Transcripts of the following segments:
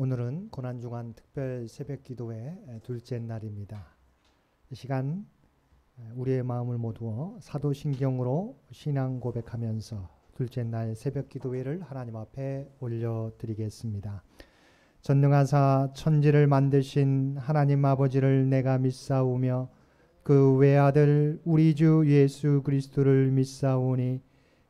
오늘은 고난주간 특별 새벽기도회 둘째 날입니다. 이 시간 우리의 마음을 모두어 사도신경으로 신앙 고백하면서 둘째 날 새벽기도회를 하나님 앞에 올려드리겠습니다. 전능하사 천지를 만드신 하나님 아버지를 내가 믿사오며 그 외아들 우리 주 예수 그리스도를 믿사오니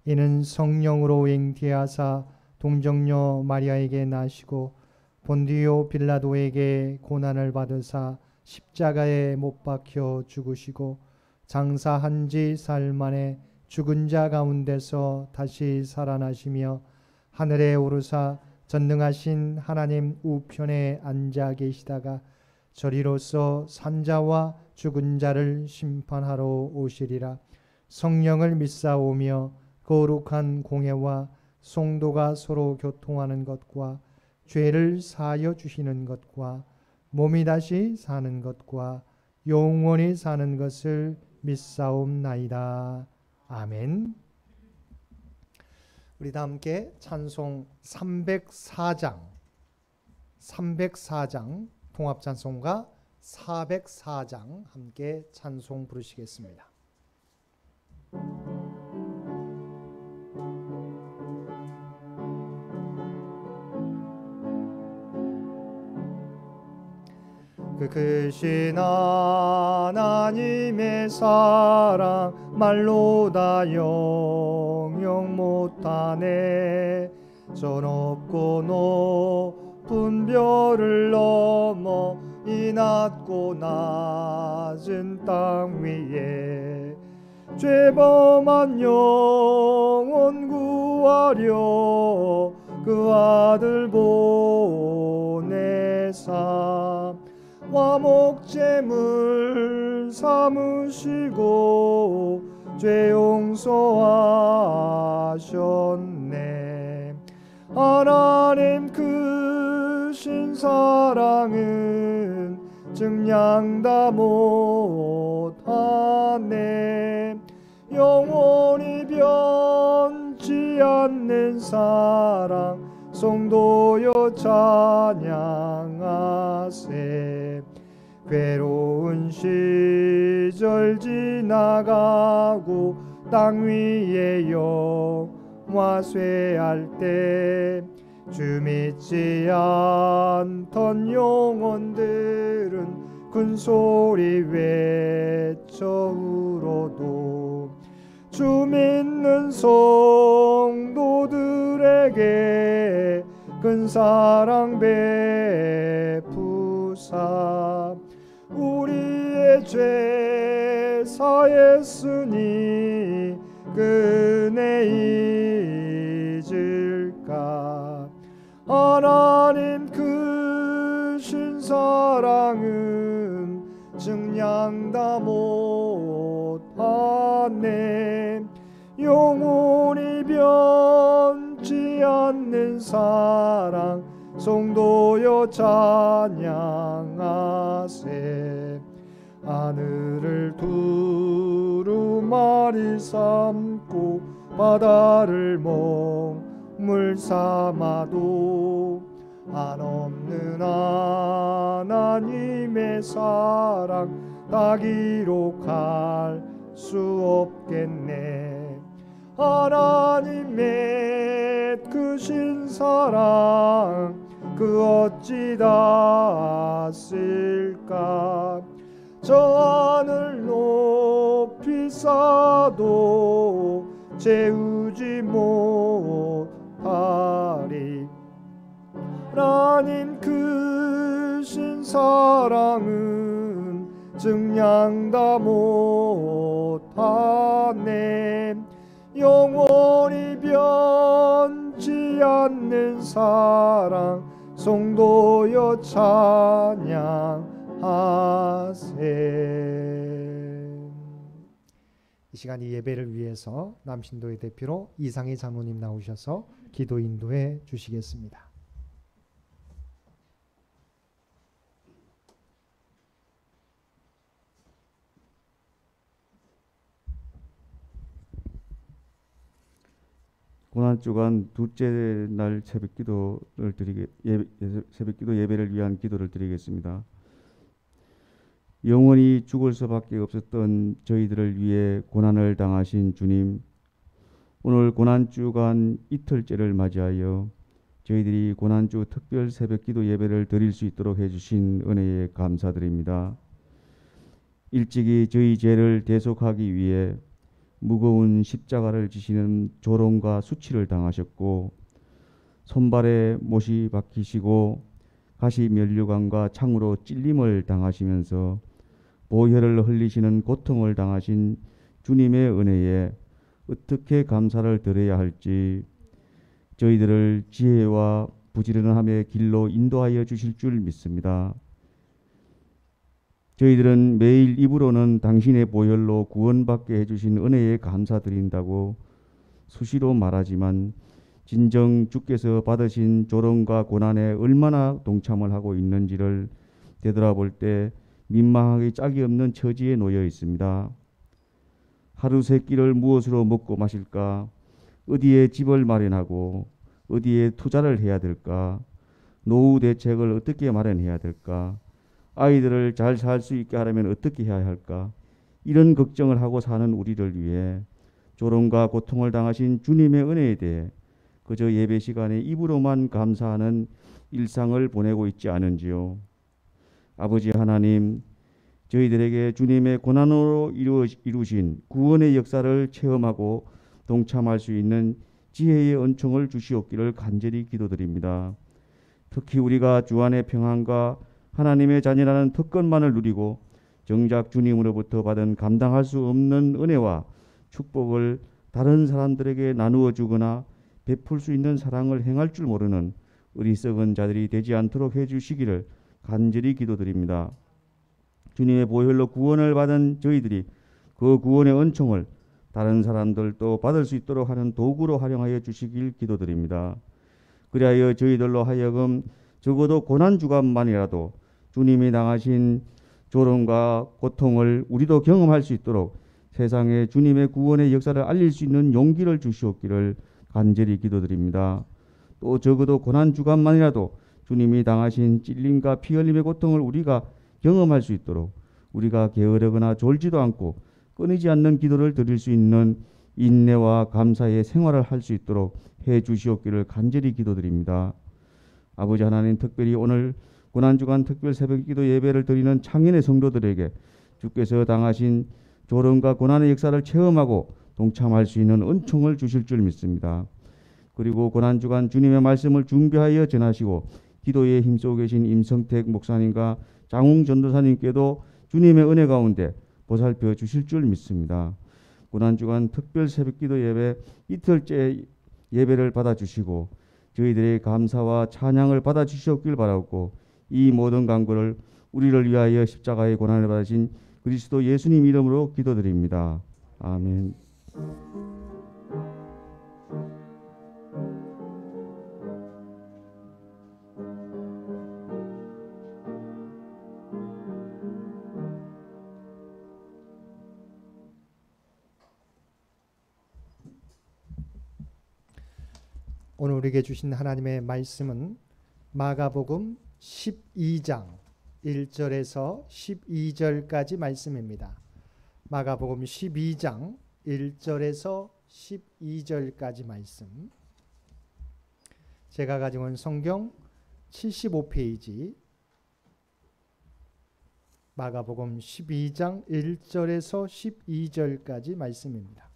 이는 성령으로 잉태하사 동정녀 마리아에게 나시고 본디오 빌라도에게 고난을 받으사 십자가에 못 박혀 죽으시고 장사한 지 사흘 만에 죽은 자 가운데서 다시 살아나시며 하늘에 오르사 전능하신 하나님 우편에 앉아 계시다가 저리로서 산자와 죽은 자를 심판하러 오시리라. 성령을 믿사오며 거룩한 공회와 성도가 서로 교통하는 것과 죄를 사하여 주시는 것과 몸이 다시 사는 것과 영원히 사는 것을 믿사옵나이다. 아멘. 우리 다 함께 찬송 304장 통합찬송가 404장 함께 찬송 부르시겠습니다. 그 크신 하나님의 사랑 말로 다 영영 못하네. 저 높고 높은 별을 넘어 이 낮고 낮은 땅 위에 죄범한 영혼 구하려 그 아들 보내사 화목제물 삼으시고 죄 용서하셨네. 하나님 크신 사랑은 증량 다 못하네. 영원히 변치 않는 사랑 성도여 찬양하세. 괴로운 시절 지나가고 땅 위에 영화 쇠할 때 주 믿지 않던 영혼들은 큰 소리 외쳐 울어도 주 믿는 성도들에게 큰 사랑 베푸사 우리의 죄 사했으니 그 은혜 잊을까. 하나님 크신 사랑은 증량 다 못하네. 영원히 변치 않는 사랑 성도여 찬양하세. 하늘을 두루마리 삼고 바다를 먹물 삼아도 한없는 하나님의 사랑 다 기록할 수 없겠네. 하나님의 크신 사랑 그 어찌 다 쓸까. 저 하늘 높이 쌓아도 채우지 못하리. 하나님 크신 사랑은 증량 다 못하네. 영원히 변치 않는 사랑 성도여 찬양하세. 이 시간 이 예배를 위해서 남신도의 대표로 이상희 장로님 나오셔서 기도 인도해 주시겠습니다. 고난 주간 둘째 날 새벽 기도 예배를 위한 기도를 드리겠습니다. 영원히 죽을 수밖에 없었던 저희들을 위해 고난을 당하신 주님, 오늘 고난주간 이틀째를 맞이하여 저희들이 고난주 특별 새벽기도 예배를 드릴 수 있도록 해주신 은혜에 감사드립니다. 일찍이 저희 죄를 대속하기 위해 무거운 십자가를 지시는 조롱과 수치를 당하셨고, 손발에 못이 박히시고 가시 면류관과 창으로 찔림을 당하시면서 보혈을 흘리시는 고통을 당하신 주님의 은혜에 어떻게 감사를 드려야 할지 저희들을 지혜와 부지런함의 길로 인도하여 주실 줄 믿습니다. 저희들은 매일 입으로는 당신의 보혈로 구원받게 해주신 은혜에 감사드린다고 수시로 말하지만 진정 주께서 받으신 조롱과 고난에 얼마나 동참을 하고 있는지를 되돌아볼 때 민망하기 짝이 없는 처지에 놓여 있습니다. 하루 세 끼를 무엇으로 먹고 마실까? 어디에 집을 마련하고 어디에 투자를 해야 될까? 노후 대책을 어떻게 마련해야 될까? 아이들을 잘 살 수 있게 하려면 어떻게 해야 할까? 이런 걱정을 하고 사는 우리를 위해 조롱과 고통을 당하신 주님의 은혜에 대해 그저 예배 시간에 입으로만 감사하는 일상을 보내고 있지 않은지요. 아버지 하나님, 저희들에게 주님의 고난으로 이루신 구원의 역사를 체험하고 동참할 수 있는 지혜의 은총을 주시옵기를 간절히 기도드립니다. 특히 우리가 주 안의 평안과 하나님의 자녀라는 특권만을 누리고 정작 주님으로부터 받은 감당할 수 없는 은혜와 축복을 다른 사람들에게 나누어 주거나 베풀 수 있는 사랑을 행할 줄 모르는 어리석은 자들이 되지 않도록 해주시기를 간절히 기도드립니다. 주님의 보혈로 구원을 받은 저희들이 그 구원의 은총을 다른 사람들도 받을 수 있도록 하는 도구로 활용하여 주시길 기도드립니다. 그리하여 저희들로 하여금 적어도 고난주간만이라도 주님이 당하신 조롱과 고통을 우리도 경험할 수 있도록 세상에 주님의 구원의 역사를 알릴 수 있는 용기를 주시옵기를 간절히 기도드립니다. 또 적어도 고난주간만이라도 주님이 당하신 찔림과 피 흘림의 고통을 우리가 경험할 수 있도록 우리가 게으르거나 졸지도 않고 끊이지 않는 기도를 드릴 수 있는 인내와 감사의 생활을 할 수 있도록 해 주시옵기를 간절히 기도드립니다. 아버지 하나님, 특별히 오늘 고난주간 특별 새벽기도 예배를 드리는 창인의 성도들에게 주께서 당하신 조롱과 고난의 역사를 체험하고 동참할 수 있는 은총을 주실 줄 믿습니다. 그리고 고난주간 주님의 말씀을 준비하여 전하시고 기도에 힘쓰고 계신 임성택 목사님과 장웅 전도사님께도 주님의 은혜 가운데 보살펴 주실 줄 믿습니다. 고난주간 특별 새벽기도 예배 이틀째 예배를 받아주시고 저희들의 감사와 찬양을 받아주시옵길 바라고 이 모든 간구를 우리를 위하여 십자가의 고난을 받으신 그리스도 예수님 이름으로 기도드립니다. 아멘. 오늘 우리에게 주신 하나님의 말씀은 마가복음 12장 1절에서 12절까지 말씀입니다. 마가복음 12장 1절에서 12절까지 말씀. 제가 가지고 있는 성경 75페이지 마가복음 12장 1절에서 12절까지 말씀입니다.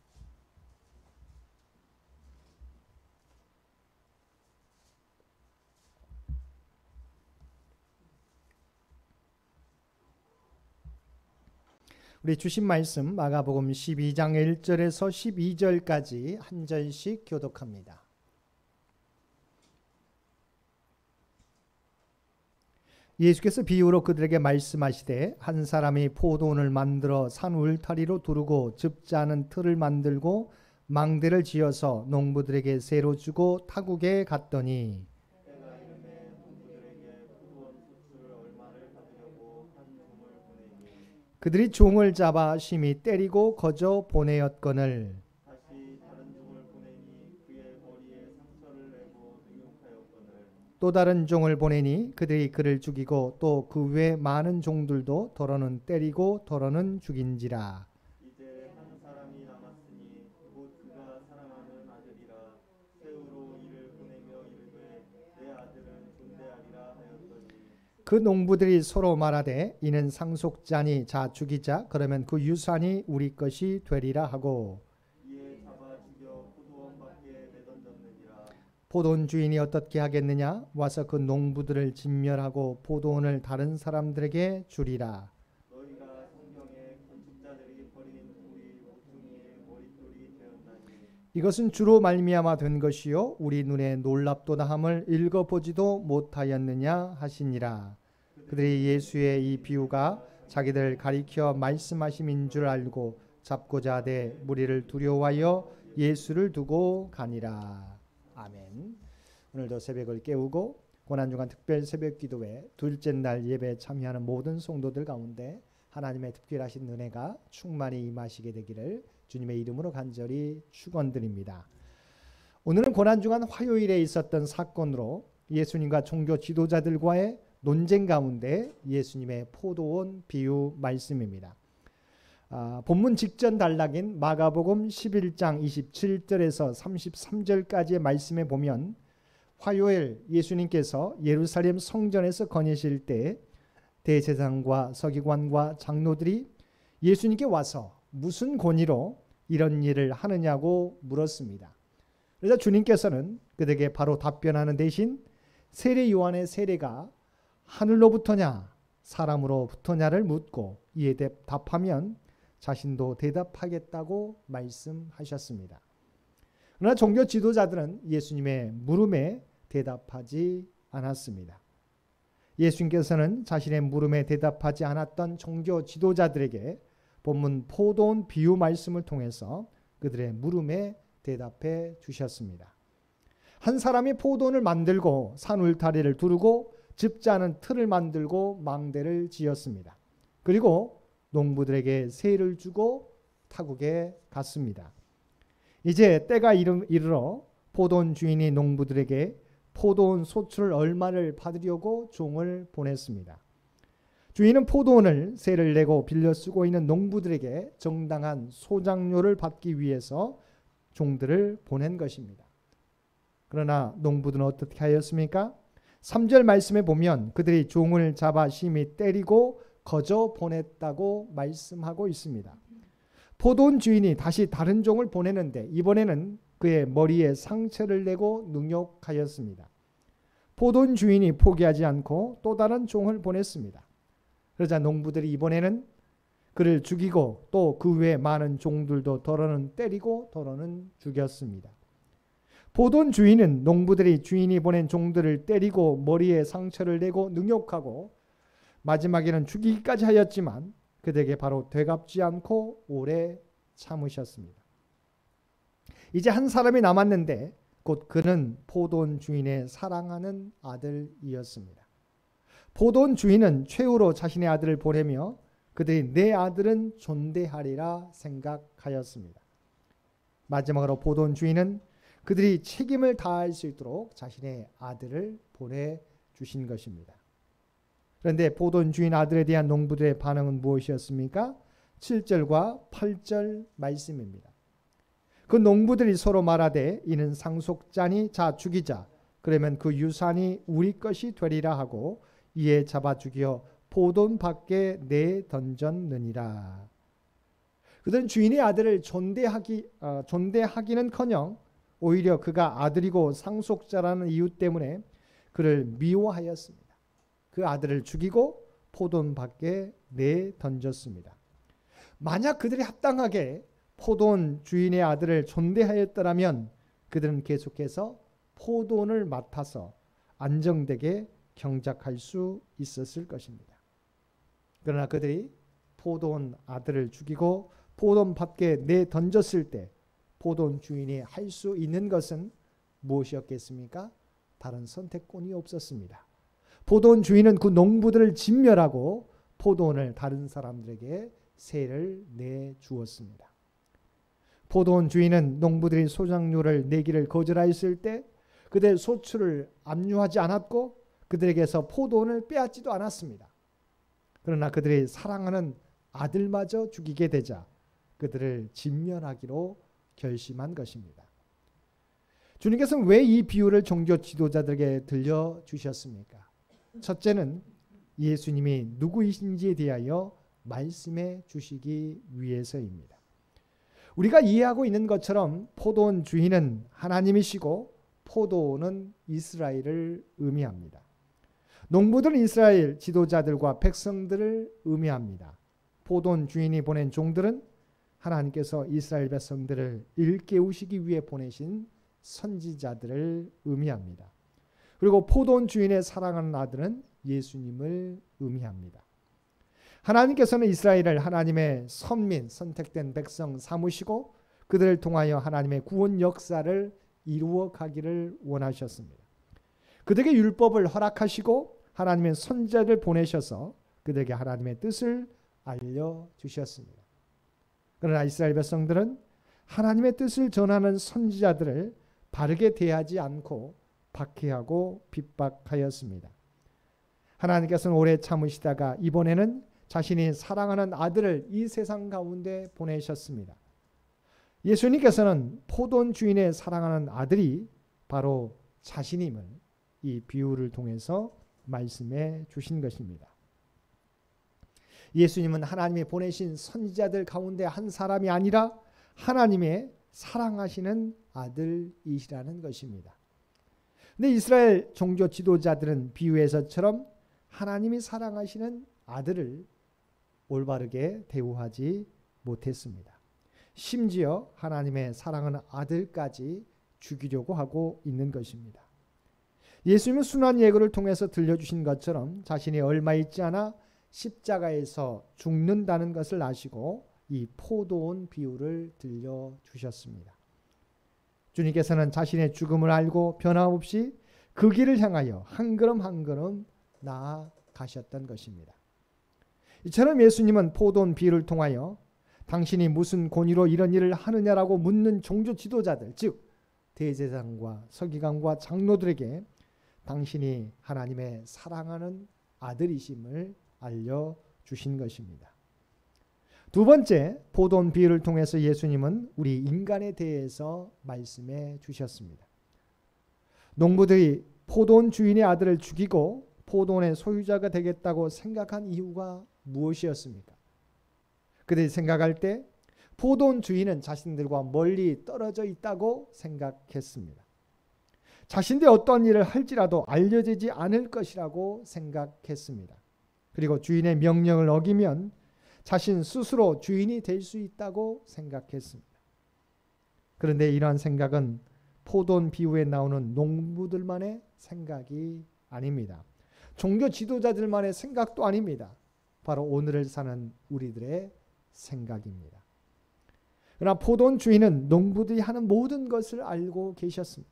우리 주신 말씀 마가복음 12장 1절에서 12절까지 한 절씩 교독합니다. 예수께서 비유로 그들에게 말씀하시되 한 사람이 포도원을 만들어 산 울타리로 두르고 즙지 않은 틀을 만들고 망대를 지어서 농부들에게 새로 주고 타국에 갔더니 그들이 종을 잡아 심히 때리고 거저 보내었거늘 또 다른 종을 보내니 그들이 그를 죽이고 또 그 외 많은 종들도 더러는 때리고 더러는 죽인지라. 이제 한 사람이 남았으니 곧 그가 사랑하는 아들이라. 세우로 이를 보내며 이르되 내 아들은 존대하리라 하였더니 그 농부들이 서로 말하되 이는 상속자니 자 죽이자 그러면 그 유산이 우리 것이 되리라 하고 이에 잡아 죽여 포도원 밖에 내던졌느니라. 포도원 주인이 어떻게 하겠느냐 와서 그 농부들을 진멸하고 포도원을 다른 사람들에게 주리라. 너희가 성경에 건축자들이 버린 우리 모퉁이의 머릿돌이 되었나니 이것은 주로 말미암아 된 것이요 우리 눈에 놀랍도다함을 읽어보지도 못하였느냐 하시니라. 그들이 예수의 이 비유가 자기들 가리켜 말씀하심인 줄 알고 잡고자 하되 무리를 두려워하여 예수를 두고 가니라. 아멘. 오늘도 새벽을 깨우고 고난주간 특별 새벽 기도회 둘째 날 예배에 참여하는 모든 성도들 가운데 하나님의 특별하신 은혜가 충만히 임하시게 되기를 주님의 이름으로 간절히 축원드립니다. 오늘은 고난주간 화요일에 있었던 사건으로 예수님과 종교 지도자들과의 논쟁 가운데 예수님의 포도원 비유 말씀입니다. 본문 직전 단락인 마가복음 11장 27절에서 33절까지의 말씀에 보면 화요일 예수님께서 예루살렘 성전에서 거니실 때 대제사장과 서기관과 장로들이 예수님께 와서 무슨 권위로 이런 일을 하느냐고 물었습니다. 그래서 주님께서는 그들에게 바로 답변하는 대신 세례 요한의 세례가 하늘로부터냐 사람으로부터냐를 묻고 이에 답하면 자신도 대답하겠다고 말씀하셨습니다. 그러나 종교 지도자들은 예수님의 물음에 대답하지 않았습니다. 예수님께서는 자신의 물음에 대답하지 않았던 종교 지도자들에게 본문 포도원 비유 말씀을 통해서 그들의 물음에 대답해 주셨습니다. 한 사람이 포도원을 만들고 산 울타리를 두르고 즙자는 틀을 만들고 망대를 지었습니다. 그리고 농부들에게 세를 주고 타국에 갔습니다. 이제 때가 이르러 포도원 주인이 농부들에게 포도원 소출을 얼마를 받으려고 종을 보냈습니다. 주인은 포도원을 세를 내고 빌려 쓰고 있는 농부들에게 정당한 소장료를 받기 위해서 종들을 보낸 것입니다. 그러나 농부들은 어떻게 하였습니까? 3절 말씀에 보면 그들이 종을 잡아 심히 때리고 거저 보냈다고 말씀하고 있습니다. 포도원 주인이 다시 다른 종을 보내는데 이번에는 그의 머리에 상처를 내고 능욕하였습니다. 포도원 주인이 포기하지 않고 또 다른 종을 보냈습니다. 그러자 농부들이 이번에는 그를 죽이고 또 그 외 많은 종들도 더러는 때리고 더러는 죽였습니다. 포도원 주인은 농부들이 주인이 보낸 종들을 때리고 머리에 상처를 내고 능욕하고 마지막에는 죽이기까지 하였지만 그들에게 바로 되갚지 않고 오래 참으셨습니다. 이제 한 사람이 남았는데 곧 그는 포도원 주인의 사랑하는 아들이었습니다. 포도원 주인은 최후로 자신의 아들을 보내며 그들이 내 아들은 존대하리라 생각하였습니다. 마지막으로 포도원 주인은 그들이 책임을 다할 수 있도록 자신의 아들을 보내주신 것입니다. 그런데 포도원 주인 아들에 대한 농부들의 반응은 무엇이었습니까? 7절과 8절 말씀입니다. 그 농부들이 서로 말하되 이는 상속자니 자 죽이자 그러면 그 유산이 우리 것이 되리라 하고 이에 잡아 죽여 포도원 밖에 내던졌느니라. 그들은 주인의 아들을 존대하기는커녕 오히려 그가 아들이고 상속자라는 이유 때문에 그를 미워하였습니다. 그 아들을 죽이고 포도원 밖에 내던졌습니다. 만약 그들이 합당하게 포도원 주인의 아들을 존대하였더라면 그들은 계속해서 포도원을 맡아서 안정되게 경작할 수 있었을 것입니다. 그러나 그들이 포도원 아들을 죽이고 포도원 밖에 내던졌을 때 포도원 주인이 할 수 있는 것은 무엇이었겠습니까? 다른 선택권이 없었습니다. 포도원 주인은 그 농부들을 진멸하고 포도원을 다른 사람들에게 세를 내주었습니다. 포도원 주인은 농부들이 소장료를 내기를 거절하였을 때 그들의 소출을 압류하지 않았고 그들에게서 포도원을 빼앗지도 않았습니다. 그러나 그들이 사랑하는 아들마저 죽이게 되자 그들을 진멸하기로 결심한 것입니다. 주님께서는 왜 이 비유를 종교 지도자들에게 들려주셨습니까? 첫째는 예수님이 누구이신지에 대하여 말씀해 주시기 위해서입니다. 우리가 이해하고 있는 것처럼 포도원 주인은 하나님이시고 포도원은 이스라엘을 의미합니다. 농부들은 이스라엘 지도자들과 백성들을 의미합니다. 포도원 주인이 보낸 종들은 하나님께서 이스라엘 백성들을 일깨우시기 위해 보내신 선지자들을 의미합니다. 그리고 포도원 주인의 사랑하는 아들은 예수님을 의미합니다. 하나님께서는 이스라엘을 하나님의 선민, 선택된 백성 삼으시고 그들을 통하여 하나님의 구원 역사를 이루어 가기를 원하셨습니다. 그들에게 율법을 허락하시고 하나님의 선지자를 보내셔서 그들에게 하나님의 뜻을 알려주셨습니다. 그러나 이스라엘 백성들은 하나님의 뜻을 전하는 선지자들을 바르게 대하지 않고 박해하고 핍박하였습니다. 하나님께서는 오래 참으시다가 이번에는 자신이 사랑하는 아들을 이 세상 가운데 보내셨습니다. 예수님께서는 포도원 주인의 사랑하는 아들이 바로 자신임을 이 비유를 통해서 말씀해 주신 것입니다. 예수님은 하나님이 보내신 선지자들 가운데 한 사람이 아니라 하나님의 사랑하시는 아들이시라는 것입니다. 근데 이스라엘 종교 지도자들은 비유에서처럼 하나님이 사랑하시는 아들을 올바르게 대우하지 못했습니다. 심지어 하나님의 사랑하는 아들까지 죽이려고 하고 있는 것입니다. 예수님은 순환 예고를 통해서 들려주신 것처럼 자신이 얼마 있지 않아 십자가에서 죽는다는 것을 아시고 이 포도원 비유를 들려주셨습니다. 주님께서는 자신의 죽음을 알고 변함없이 그 길을 향하여 한 걸음 한 걸음 나아가셨던 것입니다. 이처럼 예수님은 포도원 비유를 통하여 당신이 무슨 권위로 이런 일을 하느냐라고 묻는 종교 지도자들, 즉 대제사장과 서기관과 장로들에게 당신이 하나님의 사랑하는 아들이심을 알려주신 것입니다. 두 번째, 포도원 비유를 통해서 예수님은 우리 인간에 대해서 말씀해 주셨습니다. 농부들이 포도원 주인의 아들을 죽이고 포도원의 소유자가 되겠다고 생각한 이유가 무엇이었습니까? 그들이 생각할 때 포도원 주인은 자신들과 멀리 떨어져 있다고 생각했습니다. 자신들이 어떤 일을 할지라도 알려지지 않을 것이라고 생각했습니다. 그리고 주인의 명령을 어기면 자신 스스로 주인이 될 수 있다고 생각했습니다. 그런데 이러한 생각은 포도원 비유에 나오는 농부들만의 생각이 아닙니다. 종교 지도자들만의 생각도 아닙니다. 바로 오늘을 사는 우리들의 생각입니다. 그러나 포도원 주인은 농부들이 하는 모든 것을 알고 계셨습니다.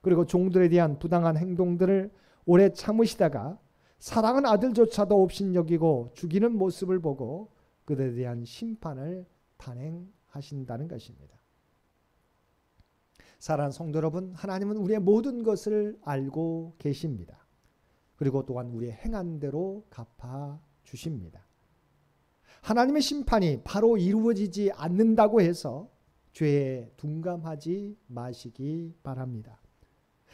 그리고 종들에 대한 부당한 행동들을 오래 참으시다가 사랑하는 아들조차도 업신여기고 죽이는 모습을 보고 그들에 대한 심판을 단행하신다는 것입니다. 사랑하는 성도 여러분, 하나님은 우리의 모든 것을 알고 계십니다. 그리고 또한 우리의 행한 대로 갚아 주십니다. 하나님의 심판이 바로 이루어지지 않는다고 해서 죄에 둔감하지 마시기 바랍니다.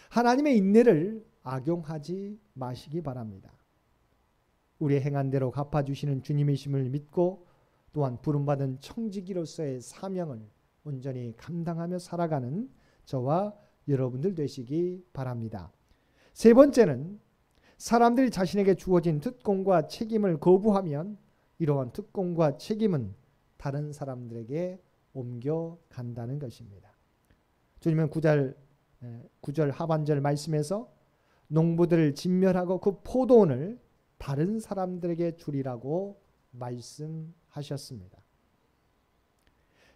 하나님의 인내를 악용하지 마시기 바랍니다. 우리의 행한 대로 갚아주시는 주님이심을 믿고 또한 부름받은 청지기로서의 사명을 온전히 감당하며 살아가는 저와 여러분들 되시기 바랍니다. 세 번째는 사람들이 자신에게 주어진 특권과 책임을 거부하면 이러한 특권과 책임은 다른 사람들에게 옮겨간다는 것입니다. 주님은 9절 하반절 말씀에서 농부들을 진멸하고 그 포도원을 다른 사람들에게 주리라고 말씀하셨습니다.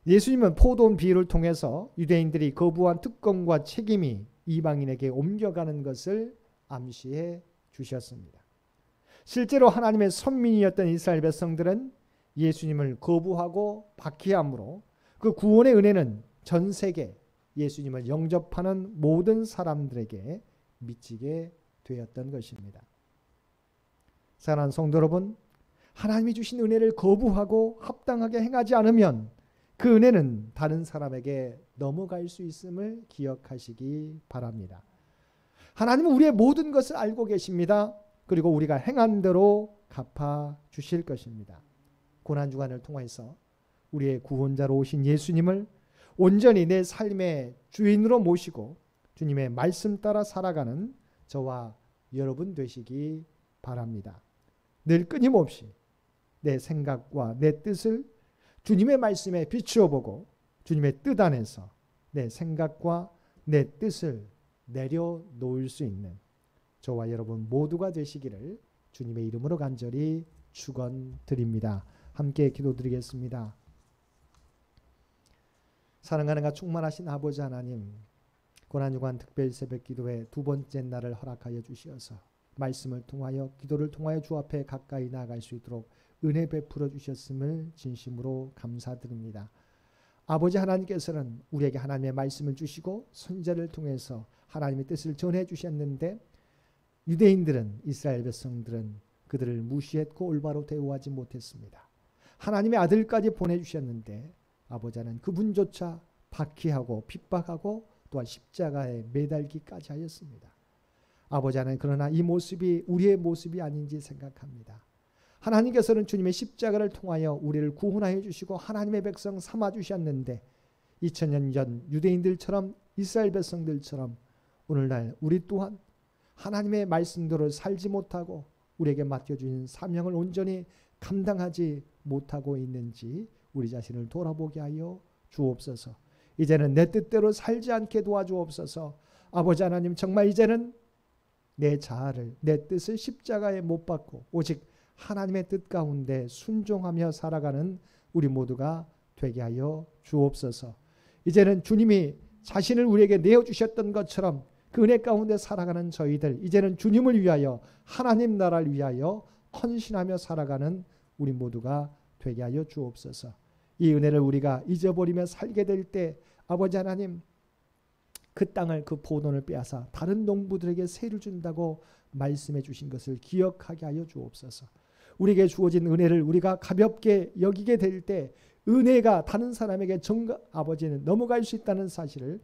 예수님은 포도원 비유를 통해서 유대인들이 거부한 특권과 책임이 이방인에게 옮겨가는 것을 암시해 주셨습니다. 실제로 하나님의 선민이었던 이스라엘 백성들은 예수님을 거부하고 박해함으로 그 구원의 은혜는 전 세계 예수님을 영접하는 모든 사람들에게 미치게 되었던 것입니다. 사랑하는 성도 여러분, 하나님이 주신 은혜를 거부하고 합당하게 행하지 않으면 그 은혜는 다른 사람에게 넘어갈 수 있음을 기억하시기 바랍니다. 하나님은 우리의 모든 것을 알고 계십니다. 그리고 우리가 행한 대로 갚아 주실 것입니다. 고난주간을 통해서 우리의 구원자로 오신 예수님을 온전히 내 삶의 주인으로 모시고 주님의 말씀 따라 살아가는 저와 여러분 되시기 바랍니다. 늘 끊임없이 내 생각과 내 뜻을 주님의 말씀에 비추어 보고 주님의 뜻 안에서 내 생각과 내 뜻을 내려놓을 수 있는 저와 여러분 모두가 되시기를 주님의 이름으로 간절히 축원드립니다. 함께 기도드리겠습니다. 사랑하는가 충만하신 아버지 하나님, 고난주간 특별 새벽 기도회 두 번째 날을 허락하여 주시어서 말씀을 통하여 기도를 통하여 주 앞에 가까이 나아갈 수 있도록 은혜 베풀어 주셨음을 진심으로 감사드립니다. 아버지 하나님께서는 우리에게 하나님의 말씀을 주시고 선지자를 통해서 하나님의 뜻을 전해 주셨는데 유대인들은, 이스라엘 백성들은 그들을 무시했고 올바로 대우하지 못했습니다. 하나님의 아들까지 보내주셨는데 아버지 하나님 그분조차 박해하고 핍박하고 또한 십자가에 매달기까지 하였습니다. 아버지 하나님, 그러나 이 모습이 우리의 모습이 아닌지 생각합니다. 하나님께서는 주님의 십자가를 통하여 우리를 구원하여 주시고 하나님의 백성 삼아 주셨는데 2000년 전 유대인들처럼 이스라엘 백성들처럼 오늘날 우리 또한 하나님의 말씀대로 살지 못하고 우리에게 맡겨주신 사명을 온전히 감당하지 못하고 있는지 우리 자신을 돌아보게 하여 주옵소서. 이제는 내 뜻대로 살지 않게 도와주옵소서. 아버지 하나님, 정말 이제는 내 자아를, 내 뜻을 십자가에 못 박고 오직 하나님의 뜻 가운데 순종하며 살아가는 우리 모두가 되게 하여 주옵소서. 이제는 주님이 자신을 우리에게 내어주셨던 것처럼 그 은혜 가운데 살아가는 저희들, 이제는 주님을 위하여 하나님 나라를 위하여 헌신하며 살아가는 우리 모두가 되게 하여 주옵소서. 이 은혜를 우리가 잊어버리며 살게 될 때 아버지 하나님, 그 땅을, 그 포도원을 빼앗아 다른 농부들에게 세를 준다고 말씀해 주신 것을 기억하게 하여 주옵소서. 우리에게 주어진 은혜를 우리가 가볍게 여기게 될 때 은혜가 다른 사람에게 아버지는 넘어갈 수 있다는 사실을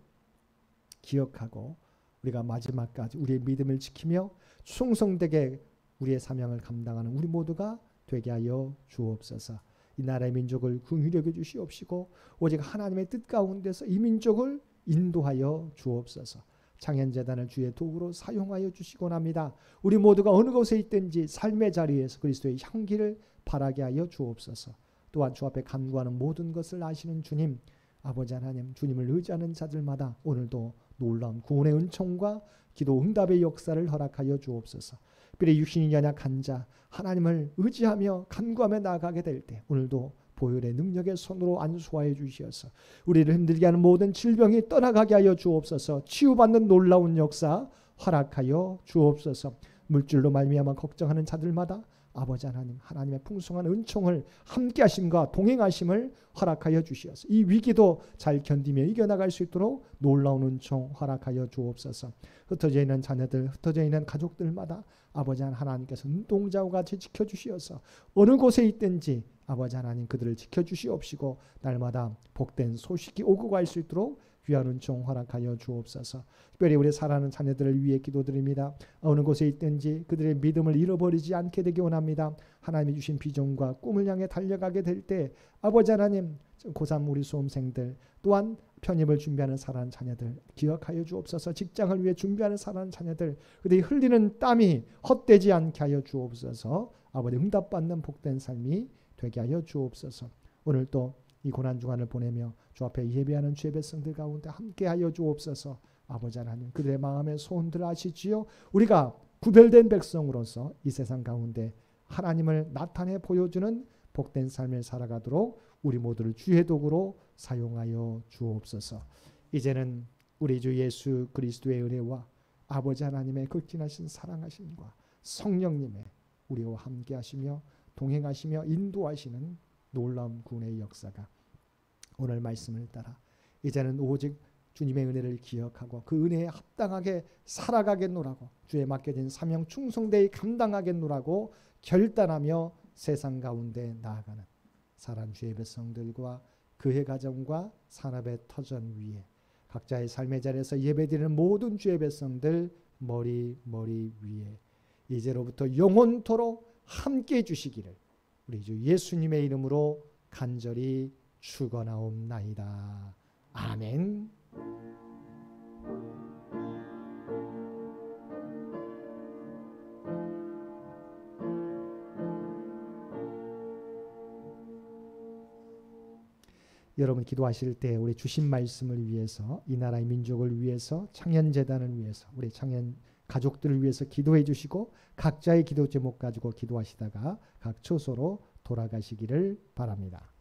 기억하고 우리가 마지막까지 우리의 믿음을 지키며 충성되게 우리의 사명을 감당하는 우리 모두가 되게 하여 주옵소서. 이 나라의 민족을 긍휼히 여겨 주시옵시고 오직 하나님의 뜻 가운데서 이 민족을 인도하여 주옵소서. 창현재단을 주의 도구로 사용하여 주시곤 합니다. 우리 모두가 어느 곳에 있든지 삶의 자리에서 그리스도의 향기를 바라게 하여 주옵소서. 또한 주 앞에 간구하는 모든 것을 아시는 주님, 아버지 하나님, 주님을 의지하는 자들마다 오늘도 놀라운 구원의 은총과 기도 응답의 역사를 허락하여 주옵소서. 특별히 육신이 연약한 자, 하나님을 의지하며 간구하며 나아가게 될 때 오늘도 보혈의 능력의 손으로 안수하여 주시어서 우리를 힘들게 하는 모든 질병이 떠나가게 하여 주옵소서. 치유받는 놀라운 역사 허락하여 주옵소서. 물질로 말미암아 걱정하는 자들마다 아버지 하나님, 하나님의 풍성한 은총을 함께하심과 동행하심을 허락하여 주시어서 이 위기도 잘 견디며 이겨나갈 수 있도록 놀라운 은총 허락하여 주옵소서. 흩어져 있는 자녀들, 흩어져 있는 가족들마다 아버지 하나님께서 눈동자와 같이 지켜주시어서 어느 곳에 있든지 아버지 하나님 그들을 지켜주시옵시고 날마다 복된 소식이 오고 갈 수 있도록 귀한 은총 허락하여 주옵소서. 특별히 우리 사랑하는 자녀들을 위해 기도드립니다. 어느 곳에 있든지 그들의 믿음을 잃어버리지 않게 되기 원합니다. 하나님이 주신 비전과 꿈을 향해 달려가게 될 때 아버지 하나님, 고3 우리 수험생들 또한 편입을 준비하는 사랑하는 자녀들 기억하여 주옵소서. 직장을 위해 준비하는 사랑하는 자녀들 그들이 흘리는 땀이 헛되지 않게 하여 주옵소서. 아버지 응답받는 복된 삶이 되게 하여 주옵소서. 오늘 또 이 고난주간을 보내며 주 앞에 예배하는 주의 백성들 가운데 함께하여 주옵소서. 아버지 하나님, 그들의 마음의 소원들을 아시지요. 우리가 구별된 백성으로서 이 세상 가운데 하나님을 나타내 보여주는 복된 삶을 살아가도록 우리 모두를 주의 도구로 사용하여 주옵소서. 이제는 우리 주 예수 그리스도의 은혜와 아버지 하나님의 극진하신 사랑하심과 성령님의 우리와 함께 하시며 동행하시며 인도하시는 놀라운 구원의 역사가 오늘 말씀을 따라 이제는 오직 주님의 은혜를 기억하고 그 은혜에 합당하게 살아가겠노라고, 주에 맡겨진 사명 충성되이 감당하겠노라고 결단하며 세상 가운데 나아가는 사랑 주의 백성들과 그의 가정과 산업의 터전 위에 각자의 삶의 자리에서 예배드리는 모든 주의 백성들 머리 위에 이제로부터 영원토록 함께 해주시기를 우리 주 예수님의 이름으로 간절히 축원하옵나이다. 아멘. 여러분 기도하실 때 우리 주신 말씀을 위해서, 이 나라의 민족을 위해서, 창현재단을 위해서, 우리 창현 가족들을 위해서 기도해 주시고 각자의 기도 제목 가지고 기도하시다가 각 처소로 돌아가시기를 바랍니다.